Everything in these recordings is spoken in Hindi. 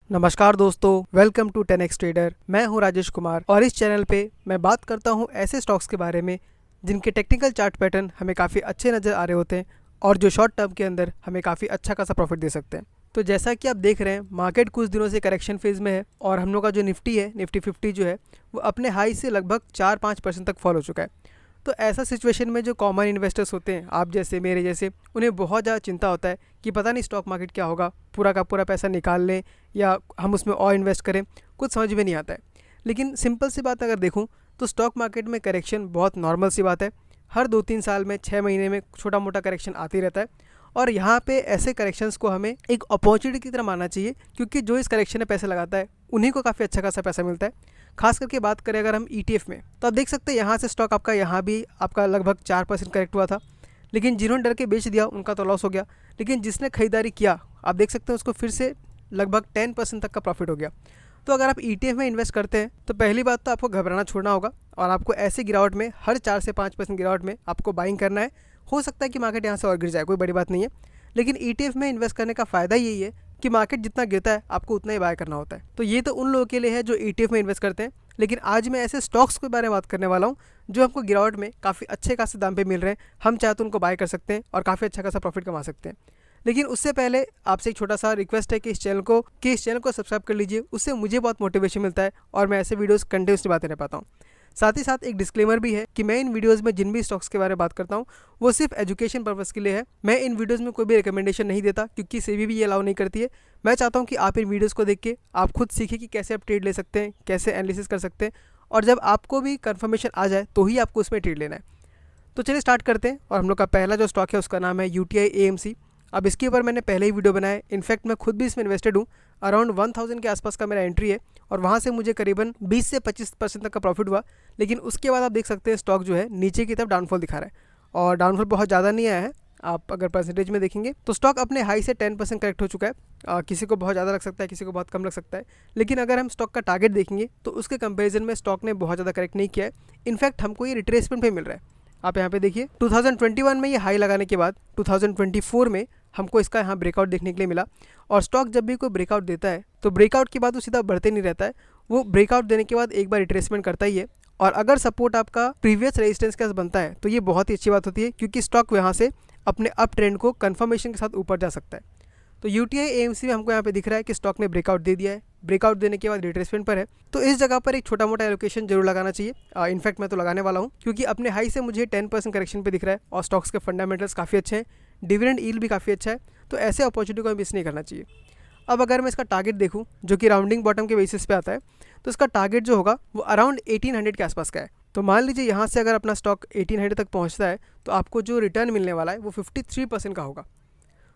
नमस्कार दोस्तों, वेलकम टू 10x ट्रेडर। मैं हूं राजेश कुमार और इस चैनल पे मैं बात करता हूं ऐसे स्टॉक्स के बारे में जिनके टेक्निकल चार्ट पैटर्न हमें काफ़ी अच्छे नज़र आ रहे होते हैं और जो शॉर्ट टर्म के अंदर हमें काफ़ी अच्छा खासा प्रॉफिट दे सकते हैं। तो जैसा कि आप देख रहे हैं, मार्केट कुछ दिनों से करेक्शन फेज़ में है और हम लोग का जो निफ्टी है, निफ्टी 50 जो है वो अपने हाई से लगभग 4-5% तक फॉल हो चुका है। तो ऐसा सिचुएशन में जो कॉमन इन्वेस्टर्स होते हैं, आप जैसे मेरे जैसे, उन्हें बहुत ज़्यादा चिंता होता है कि पता नहीं स्टॉक मार्केट क्या होगा, पूरा का पूरा पैसा निकाल लें या हम उसमें और इन्वेस्ट करें, कुछ समझ में नहीं आता है। लेकिन सिंपल सी बात अगर देखूं तो स्टॉक मार्केट में करेक्शन बहुत नॉर्मल सी बात है। हर 2-3 साल में, 6 महीने में छोटा मोटा करेक्शन आती रहता है और यहाँ पे ऐसे करेक्शंस को हमें एक अपॉर्चुनिटी की तरह मानना चाहिए, क्योंकि जो इस करेक्शन में पैसे लगाता है उन्हीं को काफ़ी अच्छा खासा पैसा मिलता है। खास करके बात करें अगर हम ETF में, तो आप देख सकते हैं यहाँ से स्टॉक आपका यहाँ भी आपका लगभग 4% करेक्ट हुआ था, लेकिन जिन्होंने डर के बेच दिया उनका तो लॉस हो गया, लेकिन जिसने खरीदारी किया आप देख सकते हैं उसको फिर से लगभग 10% तक का प्रॉफिट हो गया। तो अगर आप ETF में इन्वेस्ट करते हैं तो पहली बात तो आपको घबराना छोड़ना होगा और आपको ऐसी गिरावट में, हर 4 से 5% गिरावट में आपको बाइंग करना है। हो सकता है कि मार्केट यहाँ से और गिर जाए, कोई बड़ी बात नहीं है, लेकिन ETF में इन्वेस्ट करने का फ़ायदा यही है कि मार्केट जितना गिरता है आपको उतना ही बाय करना होता है। तो ये तो उन लोगों के लिए है जो ETF में इन्वेस्ट करते हैं, लेकिन आज मैं ऐसे स्टॉक्स के बारे में बात करने वाला हूँ जो आपको गिरावट में काफ़ी अच्छे खासे दाम पे मिल रहे हैं। हम चाहे तो उनको बाय कर सकते हैं और काफ़ी अच्छा खासा प्रॉफिट कमा सकते हैं। लेकिन उससे पहले आपसे एक छोटा सा रिक्वेस्ट है कि इस चैनल को सब्सक्राइब कर लीजिए। उससे मुझे बहुत मोटिवेशन मिलता है और मैं ऐसे वीडियोस कंटिन्यूसली बातें रह पाता हूँ। साथ ही साथ एक डिस्क्लेमर भी है कि मैं इन वीडियोस में जिन भी स्टॉक्स के बारे में बात करता हूँ वो सिर्फ एजुकेशन पर्पज़ के लिए है। मैं इन वीडियोस में कोई भी रिकमेंडेशन नहीं देता, क्योंकि सेबी भी ये अलाउ नहीं करती है। मैं चाहता हूँ कि आप इन वीडियोस को देख के आप खुद सीखें कि कैसे आप ट्रेड ले सकते हैं, कैसे एनालिसिस कर सकते हैं, और जब आपको भी कंफर्मेशन आ जाए तो ही आपको उसमें ट्रेड लेना है। तो चलिए स्टार्ट करते हैं। और हम लोग का पहला जो स्टॉक है उसका नाम है UTI AMC। अब इसके ऊपर मैंने पहले ही वीडियो बनाया है, इनफैक्ट मैं खुद भी इसमें इन्वेस्टेड हूँ। अराउंड 1000 के आसपास का मेरा एंट्री है और वहाँ से मुझे करीबन 20 से 25% तक का प्रॉफिट हुआ। लेकिन उसके बाद आप देख सकते हैं स्टॉक जो है नीचे की तरफ डाउनफॉल दिखा रहा है और डाउनफॉल बहुत ज़्यादा नहीं आया है। आप अगर परसेंटेज में देखेंगे तो स्टॉक अपने हाई से 10% करेक्ट हो चुका है। किसी को बहुत ज़्यादा लग सकता है, किसी को बहुत कम लग सकता है, लेकिन अगर हम स्टॉक का टारगेट देखेंगे तो उसके कंपैरिजन में स्टॉक ने बहुत ज़्यादा करेक्ट नहीं किया है। इनफैक्ट हमको ये रिट्रेसमेंट पे मिल रहा है। आप यहाँ पे देखिए 2021 में ये हाई लगाने के बाद 2024 में हमको इसका यहाँ ब्रेकआउट देखने के लिए मिला। और स्टॉक जब भी कोई ब्रेकआउट देता है तो ब्रेकआउट के बाद वो सीधा बढ़ते नहीं रहता है, वो ब्रेकआउट देने के बाद एक बार रिट्रेसमेंट करता ही है। और अगर सपोर्ट आपका प्रीवियस रेजिस्टेंस के साथ बनता है तो ये बहुत ही अच्छी बात होती है, क्योंकि स्टॉक यहाँ से अपने अप ट्रेंड को कन्फर्मेशन के साथ ऊपर जा सकता है। तो UTI AMC में हमको यहाँ पे दिख रहा है कि स्टॉक ने ब्रेकआउट दे दिया है, ब्रेकआउट देने के बाद रिट्रेसमेंट पर है। तो इस जगह पर एक छोटा मोटा एलोकेशन जरूर लगाना चाहिए। इनफैक्ट मैं तो लगाने वाला हूँ, क्योंकि अपने हाई से मुझे 10% करेक्शन पे दिख रहा है और स्टॉक्स के फंडामेंटल्स काफ़ी अच्छे हैं, डिविडेंड यील्ड भी काफ़ी अच्छा है। तो ऐसे अपॉर्चुनिटी को मिस नहीं करना चाहिए। अब अगर मैं इसका टारगेट देखूँ जो कि राउंडिंग बॉटम के बेसिस पे आता है, तो इसका टारगेट जो होगा वो अराउंड 1800 के आसपास का है। तो मान लीजिए यहाँ से अगर अपना स्टॉक 1800 तक पहुँचता है तो आपको जो रिटर्न मिलने वाला है वो 53% का होगा।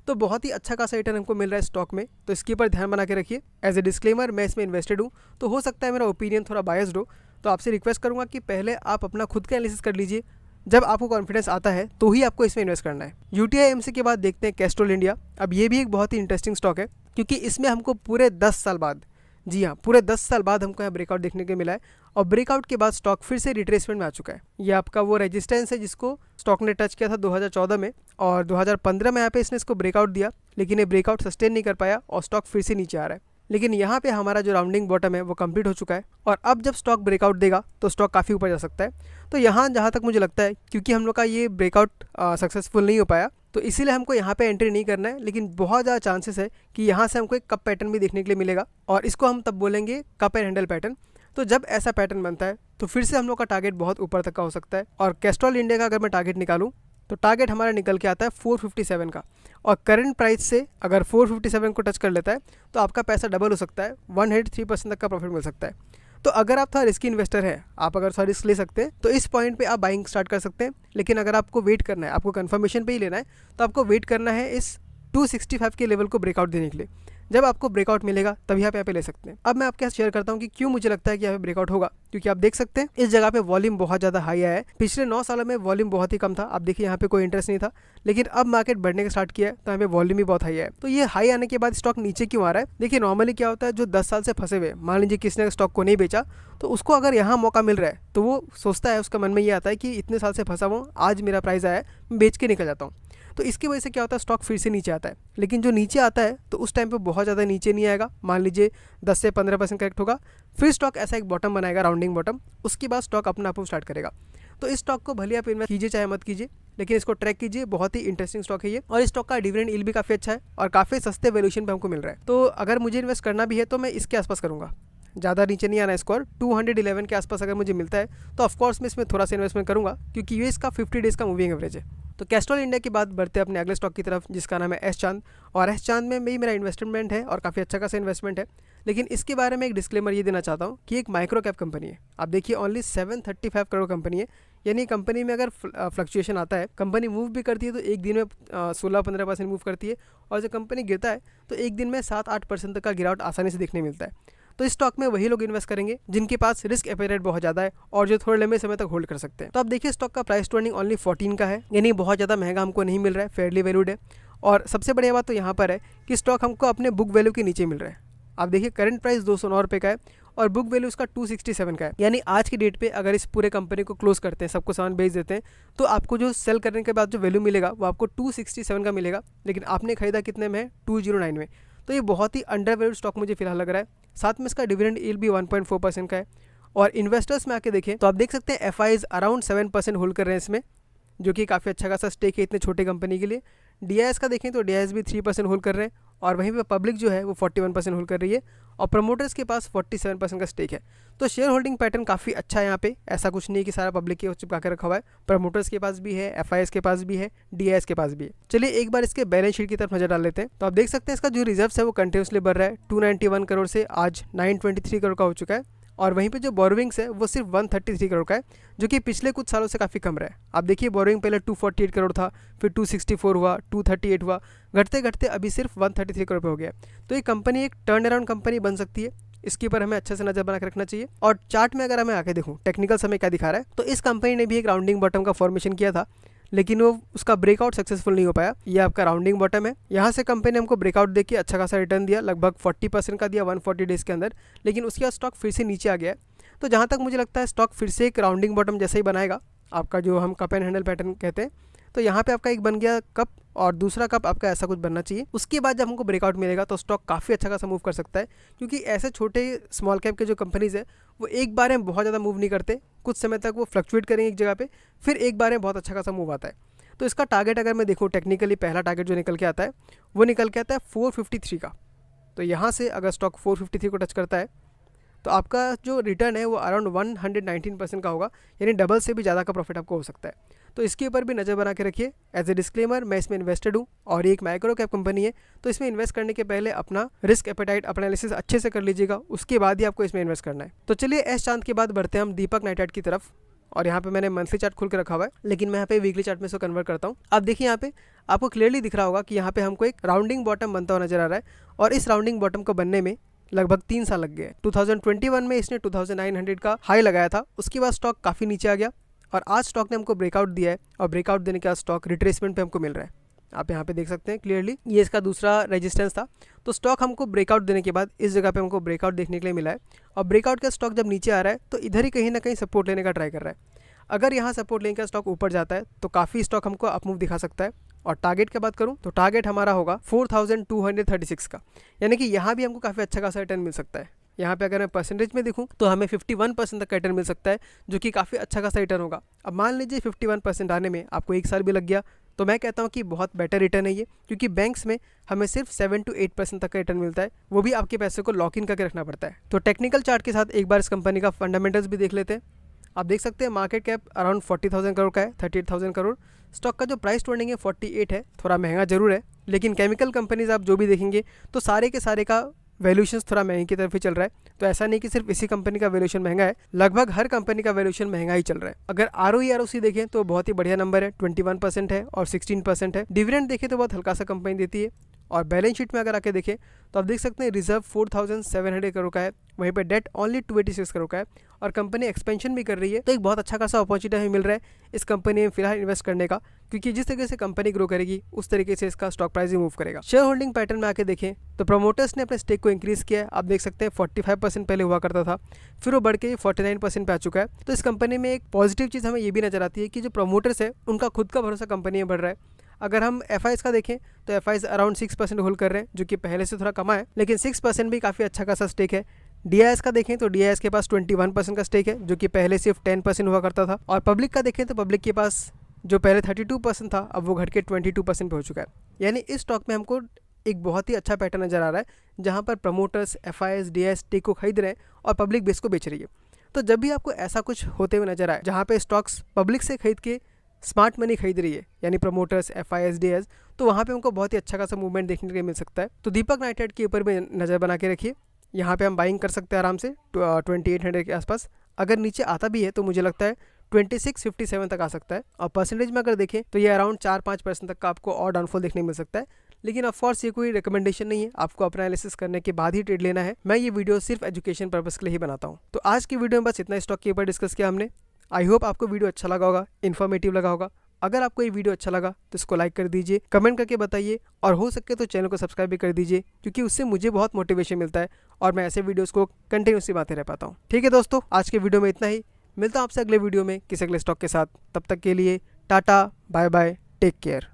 तो बहुत ही अच्छा खासा रिटर्न हमको मिल रहा है स्टॉक में, तो इसके ऊपर ध्यान बना के रखिए। एज ए डिस्क्लेमर, मैं इसमें इन्वेस्टेड हूँ, तो हो सकता है मेरा ओपिनियन थोड़ा बायस्ड हो। तो आपसे रिक्वेस्ट करूँगा कि पहले आप अपना खुद का एनालिसिस कर लीजिए, जब आपको कॉन्फिडेंस आता है तो ही आपको इसमें इन्वेस्ट करना है। UTI AMC के बाद देखते हैं कैस्ट्रोल इंडिया। अब ये भी एक बहुत ही इंटरेस्टिंग स्टॉक है, क्योंकि इसमें हमको पूरे 10 साल बाद, जी हाँ, पूरे 10 साल बाद हमको यहाँ ब्रेकआउट देखने को मिला है और ब्रेकआउट के बाद स्टॉक फिर से रिट्रेसमेंट में आ चुका है। ये आपका वो रेजिस्टेंस है जिसको स्टॉक ने टच किया था 2014 में, और 2015 में यहाँ पे इसने इसको ब्रेकआउट दिया, लेकिन ये ब्रेकआउट सस्टेन नहीं कर पाया और स्टॉक फिर से नीचे आ रहा है। लेकिन यहाँ पे हमारा जो राउंडिंग बॉटम है वो कंप्लीट हो चुका है और अब जब स्टॉक ब्रेकआउट देगा तो स्टॉक काफ़ी ऊपर जा सकता है। तो यहाँ जहाँ तक मुझे लगता है, क्योंकि हम लोग का ये ब्रेकआउट सक्सेसफुल नहीं हो पाया, तो इसीलिए हमको यहाँ पे एंट्री नहीं करना है। लेकिन बहुत ज़्यादा चांसेस है कि यहाँ से हमको एक कप पैटर्न भी देखने के लिए मिलेगा और इसको हम तब बोलेंगे कप एंड हैंडल पैटर्न। तो जब ऐसा पैटर्न बनता है तो फिर से हम लोग का टारगेट बहुत ऊपर तक का हो सकता है। और कैस्ट्रॉल इंडिया का अगर मैं टारगेट निकालूँ तो टारगेट हमारा निकल के आता है 457 का, और करंट प्राइस से अगर 457 को टच कर लेता है तो आपका पैसा डबल हो सकता है, 103% तक का प्रॉफिट मिल सकता है। तो अगर आप थोड़ा रिस्की इन्वेस्टर है, आप अगर थोड़ा रिस्क ले सकते हैं, तो इस पॉइंट पे आप बाइंग स्टार्ट कर सकते हैं। लेकिन अगर आपको वेट करना है, आपको कंफर्मेशन पे ही लेना है, तो आपको वेट करना है इस 265 के लेवल को ब्रेकआउट देने के लिए। जब आपको ब्रेकआउट मिलेगा तभी आप यहाँ पे ले सकते हैं। अब मैं आपके साथ शेयर करता हूँ कि क्यों मुझे लगता है कि यहाँ पे ब्रेकआउट होगा, क्योंकि आप देख सकते हैं इस जगह पे वॉल्यूम बहुत ज़्यादा हाई आया है। पिछले 9 सालों में वॉल्यूम बहुत ही कम था, आप देखिए यहाँ पे कोई इंटरेस्ट नहीं था, लेकिन अब मार्केट बढ़ने का स्टार्ट किया है तो यहाँ पे वॉल्यूम भी बहुत हाई है। तो ये हाई आने के बाद स्टॉक नीचे क्यों आ रहा है? देखिए नॉर्मली क्या होता है, जो 10 साल से फंसे हुए, मान लीजिए किसी ने स्टॉक को नहीं बेचा, तो उसको अगर यहाँ मौका मिल रहा है तो वो सोचता है, उसका मन में ये आता है कि इतने साल से फंसा हुआ, आज मेरा प्राइस आया है, मैं बेच के निकल जाता हूँ। तो इसकी वजह से क्या होता है, स्टॉक फिर से नीचे आता है। लेकिन जो नीचे आता है तो उस टाइम पे बहुत ज़्यादा नीचे नहीं आएगा, मान लीजिए 10 से 15% करेक्ट होगा, फिर स्टॉक ऐसा एक बॉटम बनाएगा, राउंडिंग बॉटम, उसके बाद स्टॉक अपना अप स्टार्ट करेगा। तो इस स्टॉक को भले आप इन्वेस्ट कीजिए चाहे मत कीजिए, लेकिन इसको ट्रैक कीजिए, बहुत ही इंटरेस्टिंग स्टॉक है ये। और इस स्टॉक का डिविडेंड यील्ड भी काफ़ी अच्छा है और काफ़ी सस्ते वैल्यूएशन पे हमको मिल रहा है। तो अगर मुझे इन्वेस्ट करना भी है तो मैं इसके आसपास करूँगा, ज़्यादा नीचे नहीं आना। स्कोर 211 के आसपास अगर मुझे मिलता है तो ऑफकोर्स मैं इसमें थोड़ा सा इन्वेस्टमेंट करूँगा, क्योंकि ये इसका 50 डेज़ का मूविंग एवरेज है। तो कैस्ट्रॉल इंडिया की बात बढ़ते हैं अपने अगले स्टॉक की तरफ, जिसका नाम है एस चांद। और एस चांद में भी मेरा इन्वेस्टमेंट है और काफ़ी अच्छा खासा इन्वेस्टमेंट है। लेकिन इसके बारे में एक डिस्क्लेमर ये देना चाहता हूँ कि एक माइक्रो कैप कंपनी है। आप देखिए ओनली 735 करोड़ कंपनी है, यानी कंपनी में अगर फ्लक्चुएशन आता है, कंपनी मूव भी करती है तो एक दिन में 16-15% मूव करती है, और जब कंपनी गिरता है तो एक दिन में 7-8% तक का गिरावट आसानी से देखने मिलता है। तो इस स्टॉक में वही लोग इन्वेस्ट करेंगे जिनके पास रिस्क एपेटाइट बहुत ज़्यादा है और जो थोड़े लंबे समय तक होल्ड कर सकते हैं। तो आप देखिए स्टॉक का प्राइस टू अर्निंग ओनली 14 का है, यानी बहुत ज़्यादा महंगा हमको नहीं मिल रहा है, फेयरली वैल्यूड है। और सबसे बढ़िया बात तो यहाँ पर है कि स्टॉक हमको अपने बुक वैल्यू के नीचे मिल रहा है। आप देखिए करंट प्राइस 209 रुपये का है और बुक वैल्यू उसका 267 का है, यानी आज की डेट पे अगर इस पूरे कंपनी को क्लोज करते हैं, सबको सामान बेच देते हैं, तो आपको जो सेल करने के बाद जो वैल्यू मिलेगा वो आपको 267 का मिलेगा। लेकिन आपने खरीदा कितने में है, 209 में। तो ये बहुत ही अंडर वैल्यूड स्टॉक मुझे फिलहाल लग रहा है। साथ में इसका डिविडेंड यील्ड भी 1.4% का है। और इन्वेस्टर्स में आके देखें तो आप देख सकते हैं FIs अराउंड 7% होल्ड कर रहे हैं इसमें, जो कि काफ़ी अच्छा खासा स्टेक है इतने छोटे कंपनी के लिए। DIS का देखें तो DIS भी 3% होल्ड कर रहे हैं, और वहीं पे पब्लिक जो है वो 41% होल्ड कर रही है, और प्रमोटर्स के पास 47% का स्टेक है। तो शेयर होल्डिंग पैटर्न काफ़ी अच्छा है यहाँ पे, ऐसा कुछ नहीं है कि सारा पब्लिक के चिपका के रखा हुआ है। प्रमोटर्स के पास भी है, FIs के पास भी है, DIS के पास भी है। चलिए एक बार इसके बैलेंस शीट की तरफ नजर डाल लेते हैं। तो आप देख सकते हैं इसका जो रिजर्व है वो कंटिन्यूसली बढ़ रहा है, 291 करोड़ से आज 923 करोड़ का हो चुका है। और वहीं पे जो बोरोविंग्स है वो सिर्फ 133 करोड़ का है, जो कि पिछले कुछ सालों से काफ़ी कम रहा है। आप देखिए बोरोविंग पहले 248 करोड़ था, फिर 264 हुआ, 238 हुआ, घटते घटते अभी सिर्फ 133 करोड़ पे हो गया। तो ये कंपनी एक टर्न अराउंड कंपनी बन सकती है, इसके ऊपर हमें अच्छे से नजर बना के रखना चाहिए। और चार्ट में अगर हमें आके देखूँ टेक्निकल समय क्या दिखा रहा है, तो इस कंपनी ने भी एक राउंडिंग बॉटम का फॉर्मेशन किया था, लेकिन वो उसका ब्रेकआउट सक्सेसफुल नहीं हो पाया। ये आपका राउंडिंग बॉटम है, यहाँ से कंपनी ने हमको ब्रेकआउट देके अच्छा खासा रिटर्न दिया, लगभग 40% का दिया 140 डेज के अंदर, लेकिन उसके बाद स्टॉक फिर से नीचे आ गया है। तो जहाँ तक मुझे लगता है स्टॉक फिर से एक राउंडिंग बॉटम जैसे ही बनाएगा, आपका जो हम कप एंड हैंडल पैटर्न कहते हैं, तो यहाँ पे आपका एक बन गया कप और दूसरा कप आपका ऐसा कुछ बनना चाहिए। उसके बाद जब हमको ब्रेकआउट मिलेगा तो स्टॉक काफ़ी अच्छा खासा मूव कर सकता है, क्योंकि ऐसे छोटे स्मॉल कैप के जो कंपनीज़ है वो एक बार में बहुत ज़्यादा मूव नहीं करते, कुछ समय तक वो फ्लक्चुएट करेंगे एक जगह पे, फिर एक बार में बहुत अच्छा खासा मूव आता है। तो इसका टारगेट अगर मैं देखूँ टेक्निकली, पहला टारगेट जो निकल के आता है वो निकल के आता है 453 का। तो यहाँ से अगर स्टॉक 453 को टच करता है तो आपका जो रिटर्न है वो अराउंड 119% का होगा, यानी डबल से भी ज़्यादा का प्रॉफिट आपको हो सकता है। तो इसके ऊपर भी नज़र बना के रखिए। एज ए डिस्क्लेमर, मैं इसमें इन्वेस्टेड हूँ और ये एक माइक्रो कैप कंपनी है, तो इसमें इन्वेस्ट करने के पहले अपना रिस्क एपेटाइट अपना एनालिसिस अच्छे से कर लीजिएगा, उसके बाद ही आपको इसमें इन्वेस्ट करना है। तो चलिए एस चांद के बाद बढ़ते हैं हम दीपक नाइट्राइट की तरफ। और यहाँ पे मैंने मंथली चार्ट खुल के रखा हुआ है, लेकिन मैं यहाँ पे वीकली चार्ट में इसको कन्वर्ट करता हूँ। आप देखिए यहाँ पे आपको क्लियरली दिख रहा होगा कि यहाँ पे हमको एक राउंडिंग बॉटम बनता हुआ नजर आ रहा है, और इस राउंडिंग बॉटम को बनने में लगभग 3 साल लग गए। 2021 में इसने 2900 का हाई लगाया था, उसके बाद स्टॉक काफ़ी नीचे आ गया और आज स्टॉक ने हमको ब्रेकआउट दिया है, और ब्रेकआउट देने के बाद स्टॉक रिट्रेसमेंट पे हमको मिल रहा है। आप यहाँ पे देख सकते हैं क्लियरली, ये इसका दूसरा रेजिस्टेंस था। तो स्टॉक हमको ब्रेकआउट देने के बाद इस जगह पे हमको ब्रेकआउट देखने के लिए मिला है, और ब्रेकआउट का स्टॉक जब नीचे आ रहा है तो इधर ही कहीं ना कहीं सपोर्ट लेने का ट्राई कर रहा है। अगर यहाँ सपोर्ट लेने का स्टॉक ऊपर जाता है तो काफ़ी स्टॉक हमको अपमूव दिखा सकता है। और टारगेट की बात करूँ तो टारगेट हमारा होगा 4236 का, यानी कि यहाँ भी हमको काफ़ी अच्छा खासा रिटर्न मिल सकता है। यहाँ पे अगर मैं परसेंटेज में देखूँ तो हमें 51% तक का रिटर्न मिल सकता है, जो कि काफ़ी अच्छा खासा रिटर्न होगा। अब मान लीजिए 51% आने में आपको 1 साल भी लग गया, तो मैं कहता हूँ कि बहुत बेटर रिटर्न है ये, क्योंकि बैंक्स में हमें सिर्फ 7 to 8% तक का रिटर्न मिलता है, वो भी आपके पैसे को लॉक इन करके रखना पड़ता है। तो टेक्निकल चार्ट के साथ एक बार इस कंपनी का फंडामेंटल्स भी देख लेते हैं। आप देख सकते हैं मार्केट कैप अराउंड 40,000 करोड़ का है, 38,000 करोड़। स्टॉक का जो प्राइस टू अर्निंग है 48 है, थोड़ा महंगा जरूर है, लेकिन केमिकल कंपनीज आप जो भी देखेंगे तो सारे के सारे का वैल्यूएशंस थोड़ा महंगी की तरफ ही चल रहा है। तो ऐसा नहीं कि सिर्फ इसी कंपनी का वैल्यूएशन महंगा है, लगभग हर कंपनी का वैल्यूएशन महंगा ही चल रहा है। अगर ROE ROC देखें तो बहुत ही बढ़िया नंबर है, 21% है और 16% है। डिविडेंड देखें तो बहुत हल्का सा कंपनी देती है। और बैलेंस शीट में अगर आके देखें तो आप देख सकते हैं रिजर्व 4700 करोड़ का है, वहीं पे डेट ओनली 286 करोड़ का है, और कंपनी एक्सपेंशन भी कर रही है। तो एक बहुत अच्छा खासा अपॉर्चुनिटी हमें मिल रहा है इस कंपनी में फिलहाल इन्वेस्ट करने का, क्योंकि जिस तरीके से कंपनी ग्रो करेगी उस तरीके से इसका स्टॉक प्राइस भी मूव करेगा। शेयर होल्डिंग पैटर्न में आके देखें तो प्रमोटर्स ने अपने स्टेक को इंक्रीज किया है। आप देख सकते हैं 45% पहले हुआ करता था, फिर वो बढ़ के 49% पे आ चुका है। तो इस कंपनी में एक पॉजिटिव चीज़ हमें ये भी नजर आती है कि जो प्रमोटर्स है उनका खुद का भरोसा कंपनी में बढ़ रहा है। अगर हम FIs का देखें तो FIs अराउंड 6% होल्ड कर रहे हैं, जो कि पहले से थोड़ा कमा है, लेकिन 6% भी काफ़ी अच्छा खासा स्टेक है। DIs का देखें तो DIs के पास 21% का स्टेक है, जो कि पहले सिर्फ 10% हुआ करता था। और पब्लिक का देखें तो पब्लिक के पास जो पहले 32% था, अब वो घट के 22% पे हो चुका है। यानी इस स्टॉक में हमको एक बहुत ही अच्छा पैटर्न नज़र आ रहा है, जहाँ पर प्रमोटर्स FIs DIs स्टेक को खरीद रहे हैं और पब्लिक बेस को बेच रही है। तो जब भी आपको ऐसा कुछ होते हुए नजर आए जहाँ पे स्टॉक्स पब्लिक से खरीद के स्मार्ट मनी खरीद रही है, यानी प्रमोटर्स FIs DIs, तो वहाँ पे हमको बहुत ही अच्छा खासा मूवमेंट देखने को मिल सकता है। तो दीपक नाइट्राइट के ऊपर भी नज़र बना के रखिए। यहाँ पे हम बाइंग कर सकते हैं आराम से 2800 के आसपास। अगर नीचे आता भी है तो मुझे लगता है 2657 तक आ सकता है। और परसेंटेज में अगर देखें तो ये अराउंड 4-5% तक का आपको और डाउनफॉल देखने को मिल सकता है। लेकिन ऑफकोर्स ये कोई रिकमेंडेशन नहीं है, आपको अपना एनालिसिस करने के बाद ही ट्रेड लेना है। मैं ये वीडियो सिर्फ एजुकेशन पर्पस के लिए ही बनाता हूँ। तो आज की वीडियो में बस इतना स्टॉक के ऊपर डिस्कस किया हमने। आई होप आपको वीडियो अच्छा लगा होगा, इन्फॉर्मेटिव लगा होगा। अगर आपको ये वीडियो अच्छा लगा तो इसको लाइक कर दीजिए, कमेंट करके बताइए, और हो सके तो चैनल को सब्सक्राइब भी कर दीजिए, क्योंकि उससे मुझे बहुत मोटिवेशन मिलता है और मैं ऐसे वीडियोस को कंटिन्यूसली बनाते रह पाता हूँ। ठीक है दोस्तों, आज के वीडियो में इतना ही। मिलता हूँ आपसे अगले वीडियो में किसी अगले स्टॉक के साथ। तब तक के लिए tata, bye bye, take care.